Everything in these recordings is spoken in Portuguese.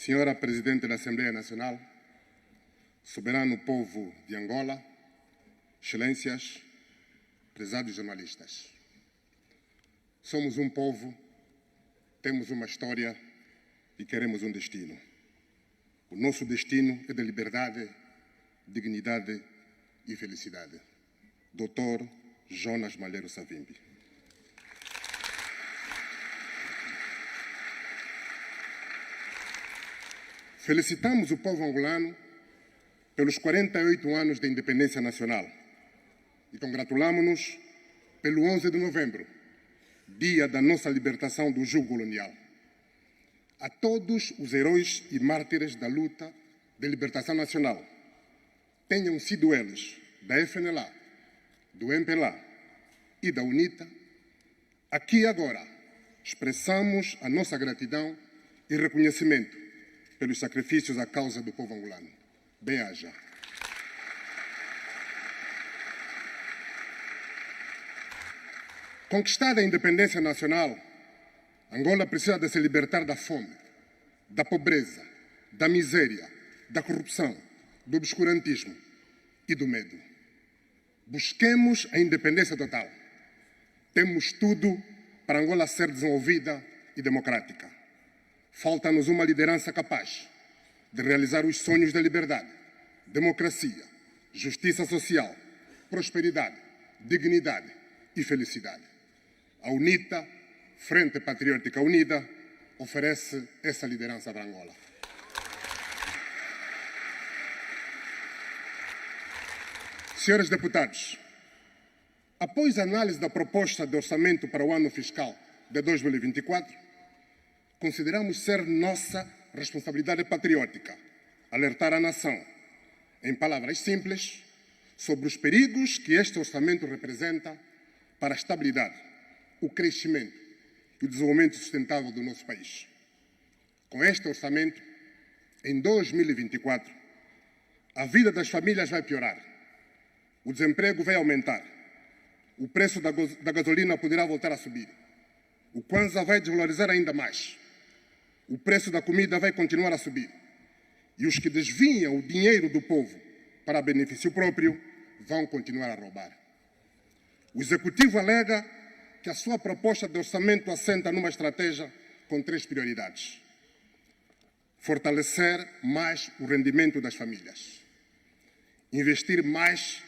Senhora Presidente da Assembleia Nacional, soberano povo de Angola, excelências, prezados jornalistas. Somos um povo, temos uma história e queremos um destino. O nosso destino é de liberdade, dignidade e felicidade. Dr. Jonas Malheiro Savimbi. Felicitamos o povo angolano pelos 48 anos de independência nacional e congratulamos-nos pelo 11 de novembro, dia da nossa libertação do jugo colonial. A todos os heróis e mártires da luta de libertação nacional, tenham sido eles da FNLA, do MPLA e da UNITA, aqui e agora expressamos a nossa gratidão e reconhecimento pelos sacrifícios à causa do povo angolano. Bem-haja. Conquistada a independência nacional, Angola precisa de se libertar da fome, da pobreza, da miséria, da corrupção, do obscurantismo e do medo. Busquemos a independência total. Temos tudo para Angola ser desenvolvida e democrática. Falta-nos uma liderança capaz de realizar os sonhos da liberdade, democracia, justiça social, prosperidade, dignidade e felicidade. A UNITA, Frente Patriótica Unida, oferece essa liderança para Angola. Senhores deputados, após a análise da proposta de orçamento para o ano fiscal de 2024, consideramos ser nossa responsabilidade patriótica alertar a nação, em palavras simples, sobre os perigos que este orçamento representa para a estabilidade, o crescimento e o desenvolvimento sustentável do nosso país. Com este orçamento, em 2024, a vida das famílias vai piorar, o desemprego vai aumentar, o preço da gasolina poderá voltar a subir, o Kwanza vai desvalorizar ainda mais, o preço da comida vai continuar a subir e os que desviam o dinheiro do povo para benefício próprio vão continuar a roubar. O Executivo alega que a sua proposta de orçamento assenta numa estratégia com 3 prioridades. Fortalecer mais o rendimento das famílias, investir mais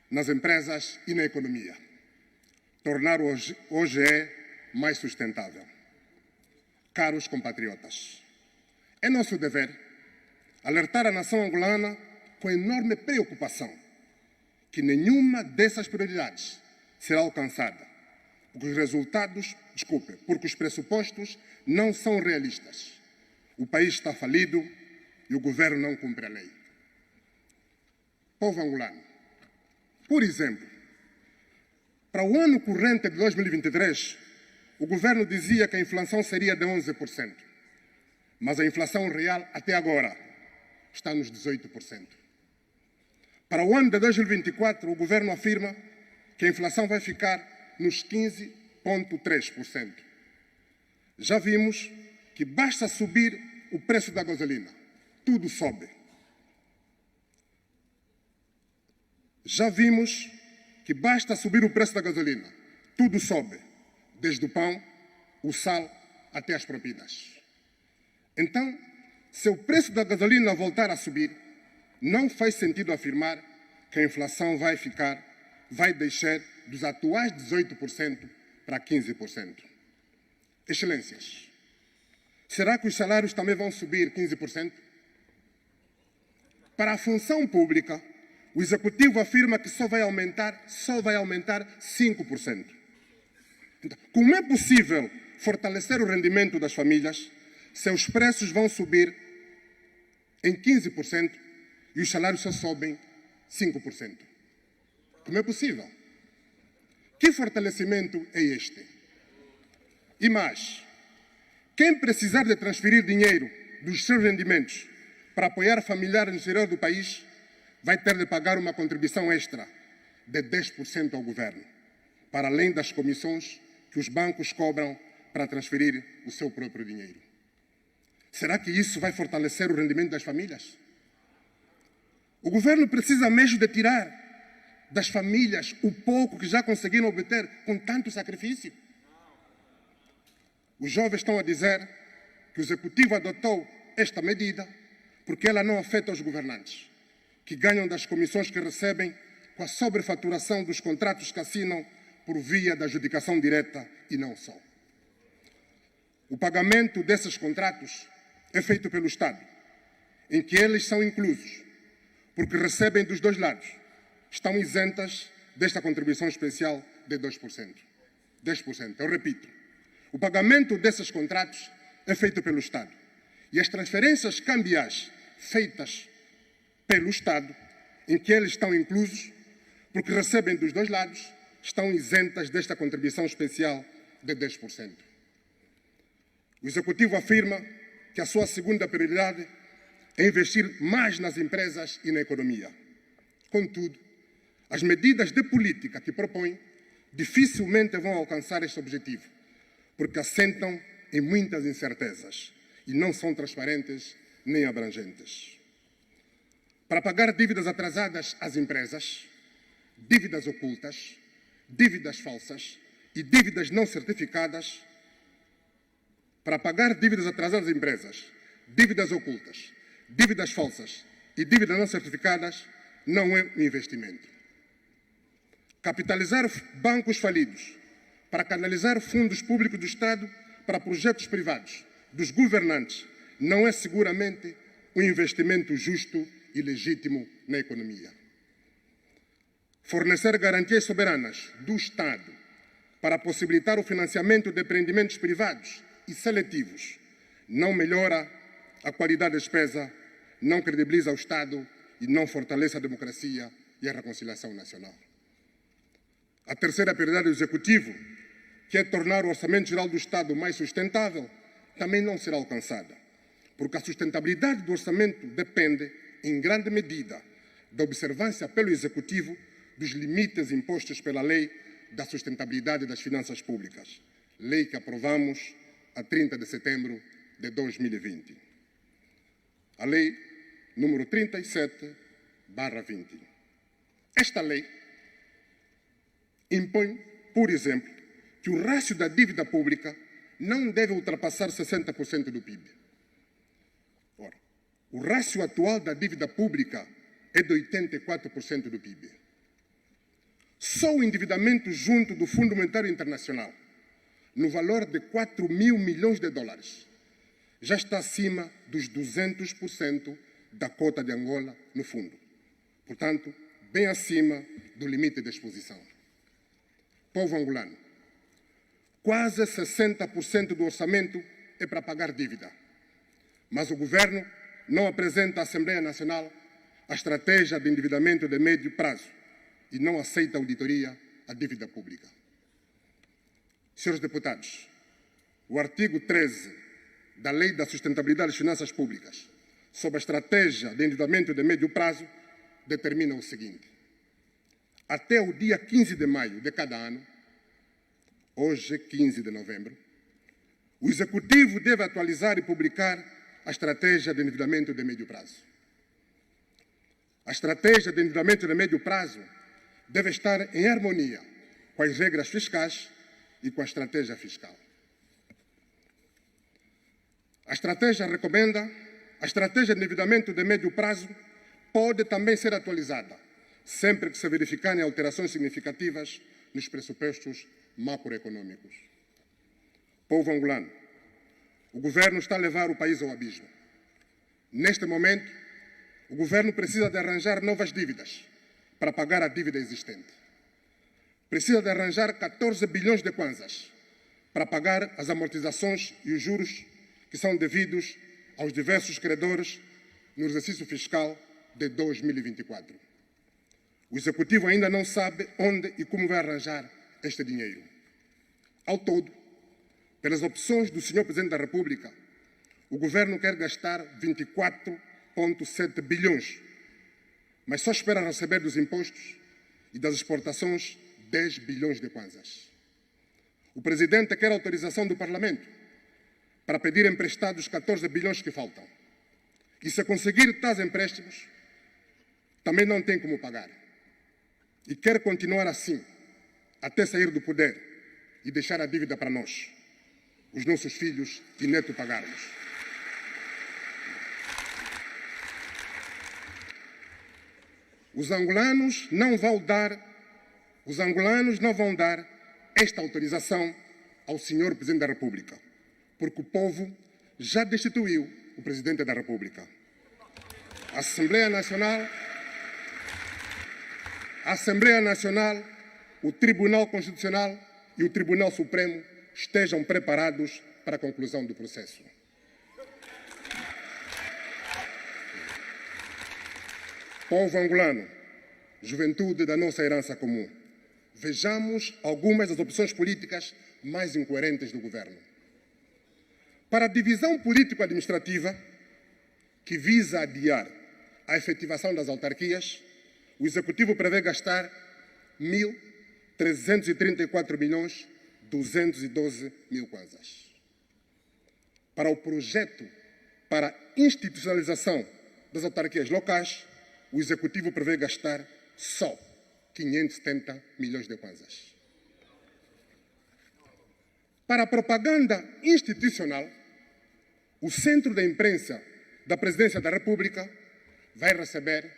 nas empresas e na economia, tornar o OGE mais sustentável. Caros compatriotas, é nosso dever alertar a nação angolana com enorme preocupação que nenhuma dessas prioridades será alcançada, porque os pressupostos não são realistas. O país está falido e o governo não cumpre a lei. Povo angolano, por exemplo, para o ano corrente de 2023, o governo dizia que a inflação seria de 11%, mas a inflação real até agora está nos 18%. Para o ano de 2024, o governo afirma que a inflação vai ficar nos 15,3%. Já vimos que basta subir o preço da gasolina, tudo sobe. Já vimos que basta subir o preço da gasolina, tudo sobe, desde o pão, o sal até as propinas. Então, se o preço da gasolina voltar a subir, não faz sentido afirmar que a inflação vai deixar dos atuais 18% para 15%. Excelências, será que os salários também vão subir 15%? Para a função pública, o Executivo afirma que só vai aumentar 5%. Então, como é possível fortalecer o rendimento das famílias se os preços vão subir em 15% e os salários só sobem 5%? Como é possível? Que fortalecimento é este? E mais, quem precisar de transferir dinheiro dos seus rendimentos para apoiar familiares no exterior do país vai ter de pagar uma contribuição extra de 10% ao governo, para além das comissões que os bancos cobram para transferir o seu próprio dinheiro. Será que isso vai fortalecer o rendimento das famílias? O governo precisa mesmo de tirar das famílias o pouco que já conseguiram obter com tanto sacrifício? Os jovens estão a dizer que o executivo adotou esta medida porque ela não afeta os governantes, que ganham das comissões que recebem com a sobrefaturação dos contratos que assinam por via da adjudicação direta e não só. O pagamento desses contratos é feito pelo Estado, em que eles são inclusos, porque recebem dos dois lados. Estão isentas desta contribuição especial de 2%. 10%, eu repito. O pagamento desses contratos é feito pelo Estado. E as transferências cambiais feitas pelo Estado, em que eles estão inclusos, porque recebem dos dois lados, estão isentas desta contribuição especial de 10%. O Executivo afirma que a sua segunda prioridade é investir mais nas empresas e na economia. Contudo, as medidas de política que propõe dificilmente vão alcançar este objetivo, porque assentam em muitas incertezas e não são transparentes nem abrangentes. Para pagar dívidas atrasadas às empresas, dívidas ocultas, dívidas falsas e dívidas não certificadas, para pagar dívidas atrasadas às empresas, dívidas ocultas, dívidas falsas e dívidas não certificadas não é um investimento. Capitalizar bancos falidos para canalizar fundos públicos do Estado para projetos privados dos governantes não é seguramente um investimento justo e legítimo na economia. Fornecer garantias soberanas do Estado para possibilitar o financiamento de empreendimentos privados e seletivos não melhora a qualidade da despesa, não credibiliza o Estado e não fortalece a democracia e a reconciliação nacional. A terceira prioridade do Executivo, que é tornar o Orçamento Geral do Estado mais sustentável, também não será alcançada, porque a sustentabilidade do orçamento depende, em grande medida, da observância pelo Executivo dos limites impostos pela Lei da Sustentabilidade das Finanças Públicas, lei que aprovamos a 30 de setembro de 2020. A Lei número 37/20. Esta lei impõe, por exemplo, que o rácio da dívida pública não deve ultrapassar 60% do PIB. Ora, o rácio atual da dívida pública é de 84% do PIB. Só o endividamento junto do Fundo Monetário Internacional, no valor de 4 mil milhões de dólares, já está acima dos 200% da cota de Angola no fundo. Portanto, bem acima do limite de exposição. Povo angolano, quase 60% do orçamento é para pagar dívida. Mas o governo não apresenta à Assembleia Nacional a estratégia de endividamento de médio prazo e não aceita auditoria à dívida pública. Senhores deputados, o artigo 13 da Lei da Sustentabilidade das Finanças Públicas sobre a estratégia de endividamento de médio prazo determina o seguinte: até o dia 15 de maio de cada ano, hoje 15 de novembro, o Executivo deve atualizar e publicar a estratégia de endividamento de médio prazo. A estratégia de endividamento de médio prazo deve estar em harmonia com as regras fiscais e com a estratégia fiscal. A estratégia de endividamento de médio prazo pode também ser atualizada, sempre que se verificarem alterações significativas nos pressupostos macroeconômicos. Povo angolano, o governo está a levar o país ao abismo. Neste momento, o governo precisa de arranjar novas dívidas para pagar a dívida existente. Precisa de arranjar 14 bilhões de kwanzas para pagar as amortizações e os juros que são devidos aos diversos credores no exercício fiscal de 2024. O Executivo ainda não sabe onde e como vai arranjar este dinheiro. Ao todo, pelas opções do Sr. Presidente da República, o governo quer gastar 24,7 bilhões, mas só espera receber dos impostos e das exportações 10 bilhões de kwanzas. O Presidente quer autorização do Parlamento para pedir emprestados 14 bilhões que faltam. E se conseguir tais empréstimos, também não tem como pagar. E quer continuar assim, até sair do poder e deixar a dívida para nós, os nossos filhos e netos pagarmos. Os angolanos não vão dar esta autorização ao senhor Presidente da República, porque o povo já destituiu o Presidente da República. A Assembleia Nacional, o Tribunal Constitucional e o Tribunal Supremo estejam preparados para a conclusão do processo. Povo angolano, juventude da nossa herança comum, vejamos algumas das opções políticas mais incoerentes do governo. Para a divisão político-administrativa, que visa adiar a efetivação das autarquias, o Executivo prevê gastar 1.334.212.000 kwanzas. Para o projeto para a institucionalização das autarquias locais, o Executivo prevê gastar só 570 milhões de kwanzas. Para a propaganda institucional, o Centro da Imprensa da Presidência da República vai receber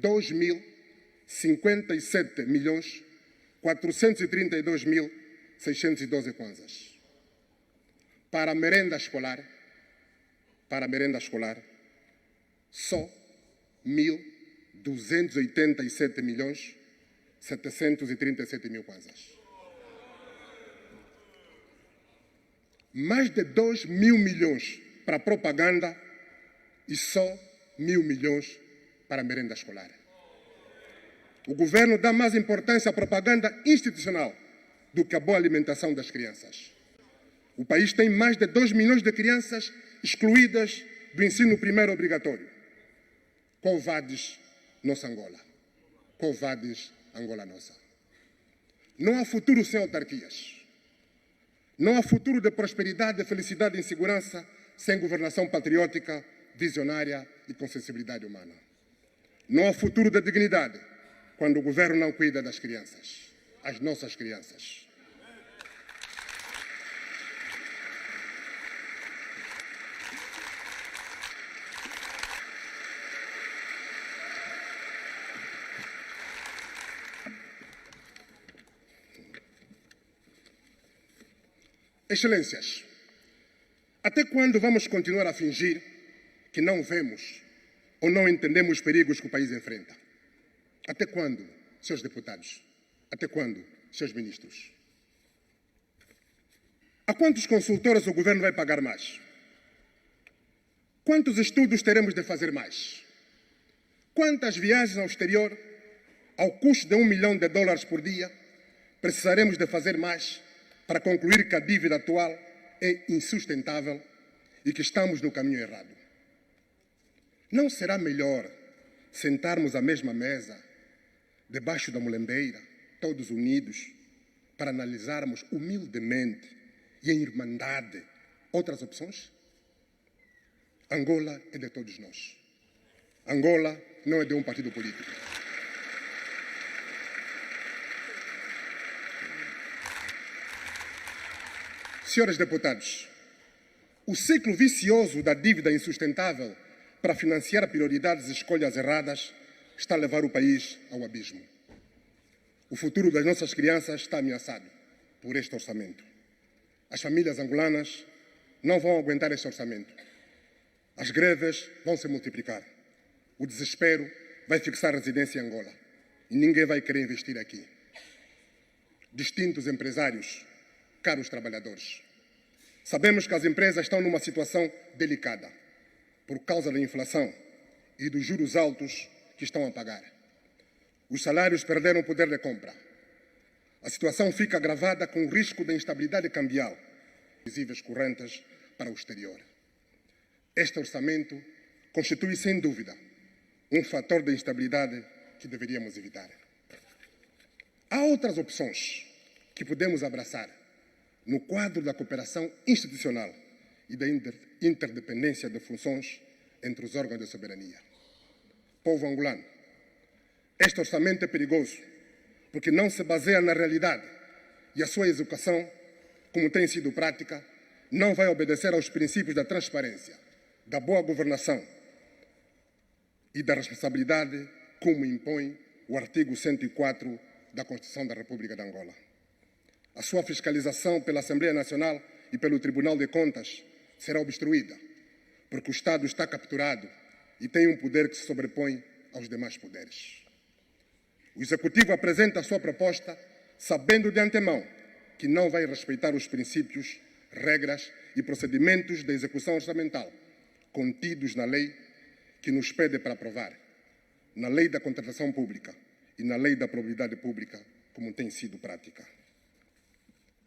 2.057.432.612 kwanzas. Para a merenda escolar, só 1.287.737.000 kwanzas. Mais de 2 mil milhões para propaganda e só 1.000 milhões para a merenda escolar. O governo dá mais importância à propaganda institucional do que à boa alimentação das crianças. O país tem mais de 2 milhões de crianças excluídas do ensino primário obrigatório. Covardes, nossa Angola. Covardes, Angola nossa. Não há futuro sem autarquias. Não há futuro de prosperidade, de felicidade e segurança sem governação patriótica, visionária e com sensibilidade humana. Não há futuro de dignidade quando o governo não cuida das crianças, as nossas crianças. Excelências, até quando vamos continuar a fingir que não vemos ou não entendemos os perigos que o país enfrenta? Até quando, seus deputados? Até quando, seus ministros? A quantos consultores o governo vai pagar mais? Quantos estudos teremos de fazer mais? Quantas viagens ao exterior, ao custo de $1 milhão por dia, precisaremos de fazer mais para concluir que a dívida atual é insustentável e que estamos no caminho errado? Não será melhor sentarmos à mesma mesa, debaixo da mulembeira, todos unidos, para analisarmos humildemente e em irmandade outras opções? Angola é de todos nós. Angola não é de um partido político. Senhores deputados, o ciclo vicioso da dívida insustentável para financiar prioridades e escolhas erradas está a levar o país ao abismo. O futuro das nossas crianças está ameaçado por este orçamento. As famílias angolanas não vão aguentar este orçamento. As greves vão se multiplicar. O desespero vai fixar residência em Angola e ninguém vai querer investir aqui. Distintos empresários, caros trabalhadores, sabemos que as empresas estão numa situação delicada por causa da inflação e dos juros altos que estão a pagar. Os salários perderam o poder de compra. A situação fica agravada com o risco de instabilidade cambial, visíveis correntes para o exterior. Este orçamento constitui, sem dúvida, um fator de instabilidade que deveríamos evitar. Há outras opções que podemos abraçar no quadro da cooperação institucional e da interdependência de funções entre os órgãos de soberania. Povo angolano, este orçamento é perigoso porque não se baseia na realidade e a sua execução, como tem sido prática, não vai obedecer aos princípios da transparência, da boa governação e da responsabilidade, como impõe o artigo 104 da Constituição da República de Angola. A sua fiscalização pela Assembleia Nacional e pelo Tribunal de Contas será obstruída, porque o Estado está capturado e tem um poder que se sobrepõe aos demais poderes. O Executivo apresenta a sua proposta sabendo de antemão que não vai respeitar os princípios, regras e procedimentos da execução orçamental contidos na lei que nos pede para aprovar, na lei da contratação pública e na lei da probidade pública, como tem sido prática.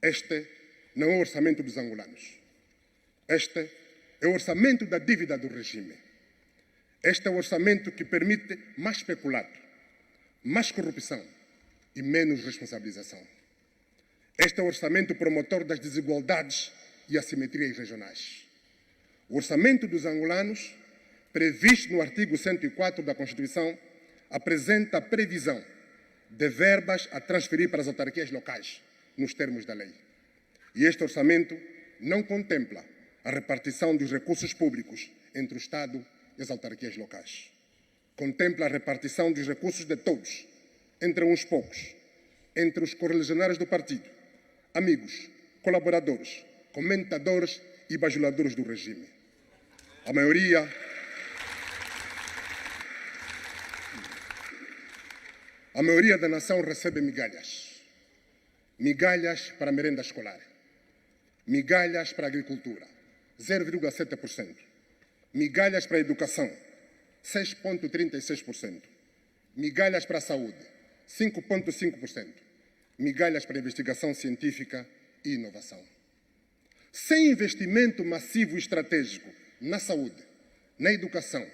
Este não é o orçamento dos angolanos. Este é o orçamento da dívida do regime. Este é o orçamento que permite mais peculato, mais corrupção e menos responsabilização. Este é o orçamento promotor das desigualdades e assimetrias regionais. O orçamento dos angolanos, previsto no artigo 104 da Constituição, apresenta a previsão de verbas a transferir para as autarquias locais, nos termos da lei. E este orçamento não contempla a repartição dos recursos públicos entre o Estado e as autarquias locais. Contempla a repartição dos recursos de todos, entre uns poucos, entre os correligionários do partido, amigos, colaboradores, comentadores e bajuladores do regime. A maioria da nação recebe migalhas. Migalhas para a merenda escolar. Migalhas para a agricultura, 0,7%. Migalhas para a educação, 6,36%. Migalhas para a saúde, 5,5%. Migalhas para a investigação científica e inovação. Sem investimento massivo e estratégico na saúde, na educação,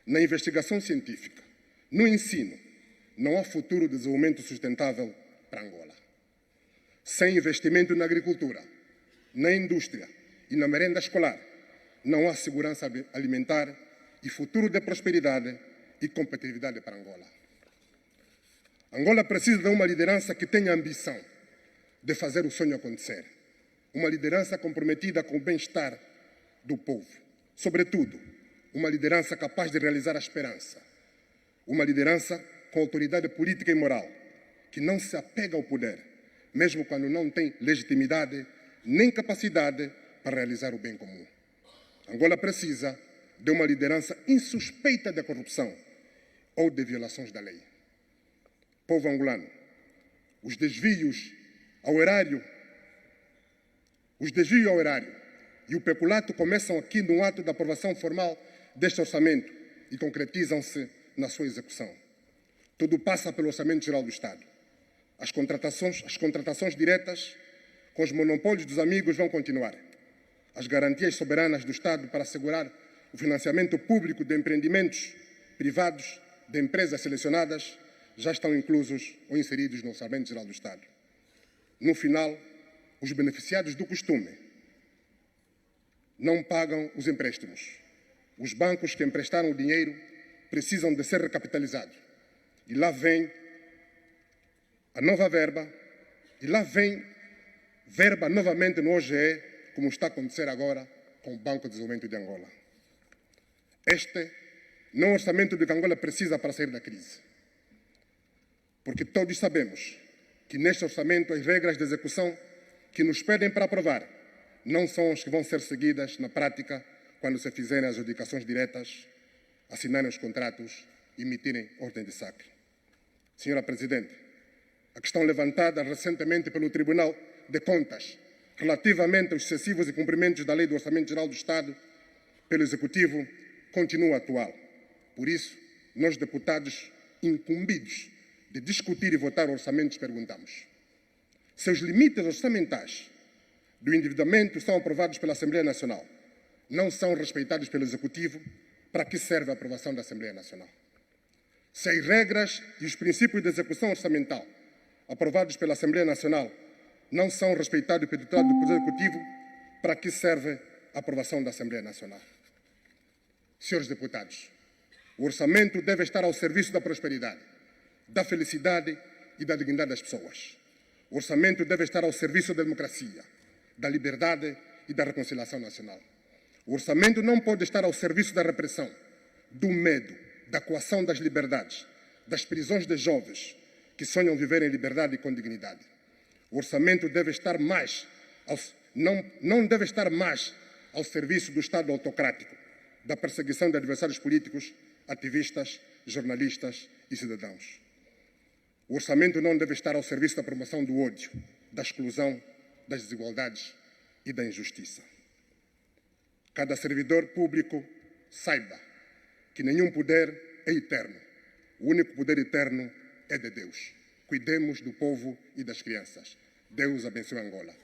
na investigação científica, no ensino, não há futuro de desenvolvimento sustentável para Angola. Sem investimento na agricultura, na indústria e na merenda escolar, não há segurança alimentar e futuro de prosperidade e competitividade para Angola. Angola precisa de uma liderança que tenha ambição de fazer o sonho acontecer. Uma liderança comprometida com o bem-estar do povo. Sobretudo, uma liderança capaz de realizar a esperança. Uma liderança com autoridade política e moral, que não se apega ao poder, mesmo quando não tem legitimidade nem capacidade para realizar o bem comum. Angola precisa de uma liderança insuspeita de corrupção ou de violações da lei. Povo angolano, os desvios ao erário e o peculato começam aqui no ato da aprovação formal deste orçamento e concretizam-se na sua execução. Tudo passa pelo Orçamento Geral do Estado. As contratações diretas com os monopólios dos amigos vão continuar. As garantias soberanas do Estado para assegurar o financiamento público de empreendimentos privados de empresas selecionadas já estão inclusos ou inseridos no Orçamento Geral do Estado. No final, os beneficiados do costume não pagam os empréstimos. Os bancos que emprestaram o dinheiro precisam de ser recapitalizados. E lá vem a nova verba, e lá vem verba novamente no OGE, como está a acontecer agora com o Banco de Desenvolvimento de Angola. Este não é o orçamento de que Angola precisa para sair da crise. Porque todos sabemos que neste orçamento as regras de execução que nos pedem para aprovar não são as que vão ser seguidas na prática quando se fizerem as adjudicações diretas, assinarem os contratos e emitirem ordem de saque. Senhora Presidente, a questão levantada recentemente pelo Tribunal de Contas relativamente aos excessivos incumprimentos da Lei do Orçamento Geral do Estado pelo Executivo continua atual. Por isso, nós, deputados incumbidos de discutir e votar orçamentos, perguntamos: se os limites orçamentais do endividamento são aprovados pela Assembleia Nacional, não são respeitados pelo Executivo, para que serve a aprovação da Assembleia Nacional? Se as regras e os princípios de execução orçamental aprovados pela Assembleia Nacional não são respeitados pelo Poder Executivo, para que serve a aprovação da Assembleia Nacional. Senhores deputados, o orçamento deve estar ao serviço da prosperidade, da felicidade e da dignidade das pessoas. O orçamento deve estar ao serviço da democracia, da liberdade e da reconciliação nacional. O orçamento não pode estar ao serviço da repressão, do medo, da coação das liberdades, das prisões de jovens que sonham viver em liberdade e com dignidade. O orçamento deve estar não deve estar mais ao serviço do Estado autocrático, da perseguição de adversários políticos, ativistas, jornalistas e cidadãos. O orçamento não deve estar ao serviço da promoção do ódio, da exclusão, das desigualdades e da injustiça. Cada servidor público saiba que nenhum poder é eterno. O único poder eterno é de Deus. Cuidemos do povo e das crianças. Deus abençoe Angola.